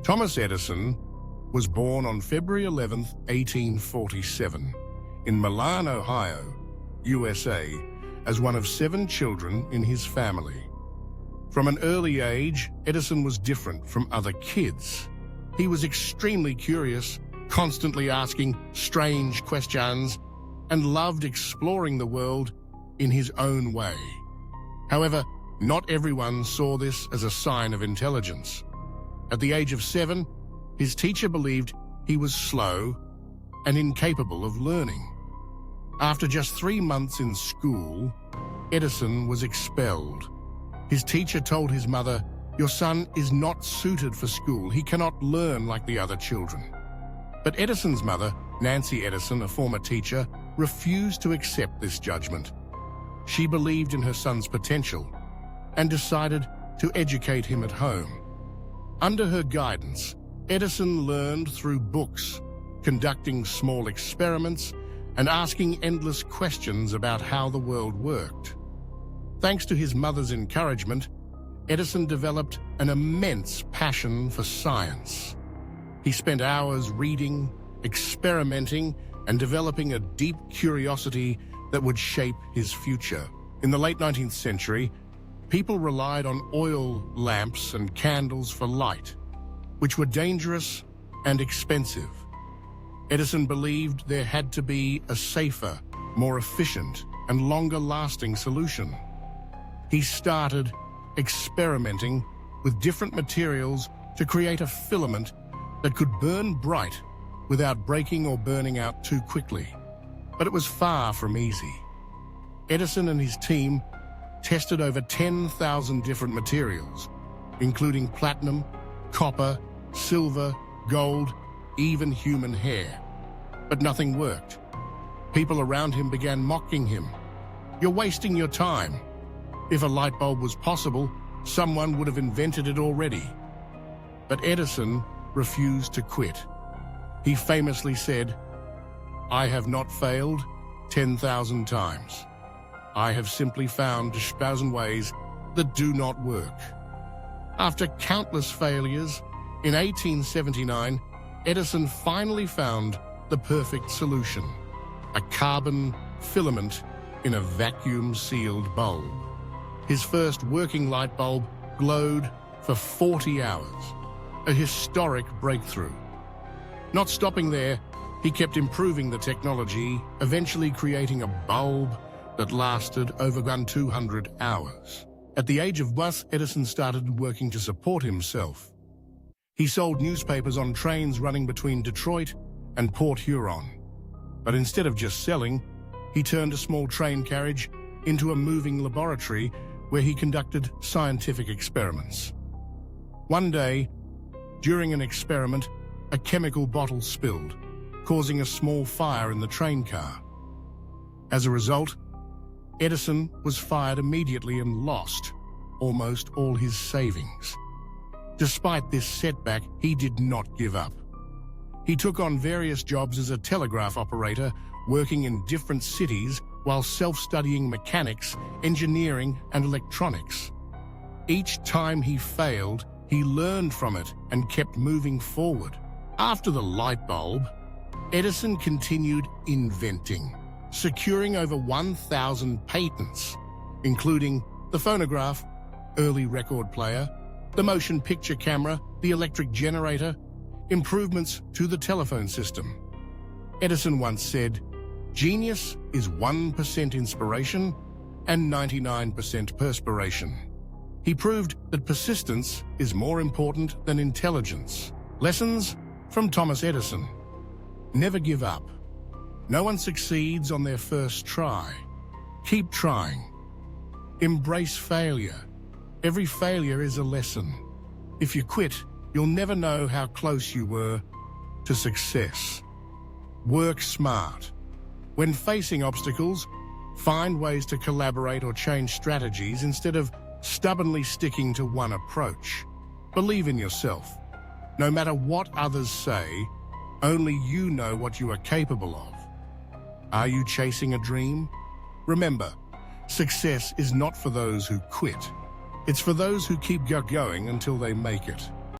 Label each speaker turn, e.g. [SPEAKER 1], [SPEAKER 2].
[SPEAKER 1] Thomas Edison was born on February 11, 1847, in Milan, Ohio, USA, as one of 7 children in his family. From an early age, Edison was different from other kids. He was extremely curious, constantly asking strange questions, and loved exploring the world in his own way. However, not everyone saw this as a sign of intelligence. At the age of 7, his teacher believed he was slow and incapable of learning. After just 3 months in school, Edison was expelled. His teacher told his mother, "Your son is not suited for school. He cannot learn like the other children." But Edison's mother, Nancy Edison, a former teacher, refused to accept this judgment. She believed in her son's potential and decided to educate him at home. Under her guidance, Edison learned through books, conducting small experiments, and asking endless questions about how the world worked. Thanks to his mother's encouragement, Edison developed an immense passion for science. He spent hours reading, experimenting, and developing a deep curiosity that would shape his future. In the late 19th century, people relied on oil lamps and candles for light, which were dangerous and expensive. Edison believed there had to be a safer, more efficient, and longer-lasting solution. He started experimenting with different materials to create a filament that could burn bright without breaking or burning out too quickly. But it was far from easy. Edison and his team tested over 10,000 different materials, including platinum, copper, silver, gold, even human hair. But nothing worked. People around him began mocking him. "You're wasting your time. If a light bulb was possible, someone would have invented it already." But Edison refused to quit. He famously said, "I have not failed 10,000 times. I have simply found 1,000 ways that do not work." After countless failures, in 1879, Edison finally found the perfect solution: a carbon filament in a vacuum-sealed bulb. His first working light bulb glowed for 40 hours, a historic breakthrough. Not stopping there, he kept improving the technology, eventually creating a bulb that lasted over 200 hours. At the age of 1, Edison started working to support himself. He sold newspapers on trains running between Detroit and Port Huron. But instead of just selling, he turned a small train carriage into a moving laboratory where he conducted scientific experiments. One day, during an experiment, a chemical bottle spilled, causing a small fire in the train car. As a result, Edison was fired immediately and lost almost all his savings. Despite this setback, he did not give up. He took on various jobs as a telegraph operator, working in different cities while self-studying mechanics, engineering, and electronics. Each time he failed, he learned from it and kept moving forward. After the light bulb, Edison continued inventing, securing over 1,000 patents, including the phonograph, early record player, the motion picture camera, the electric generator, improvements to the telephone system. Edison once said, "Genius is 1% inspiration and 99% perspiration." He proved that persistence is more important than intelligence. Lessons from Thomas Edison. Never give up. No one succeeds on their first try. Keep trying. Embrace failure. Every failure is a lesson. If you quit, you'll never know how close you were to success. Work smart. When facing obstacles, find ways to collaborate or change strategies instead of stubbornly sticking to one approach. Believe in yourself. No matter what others say, only you know what you are capable of. Are you chasing a dream? Remember, success is not for those who quit. It's for those who keep going until they make it.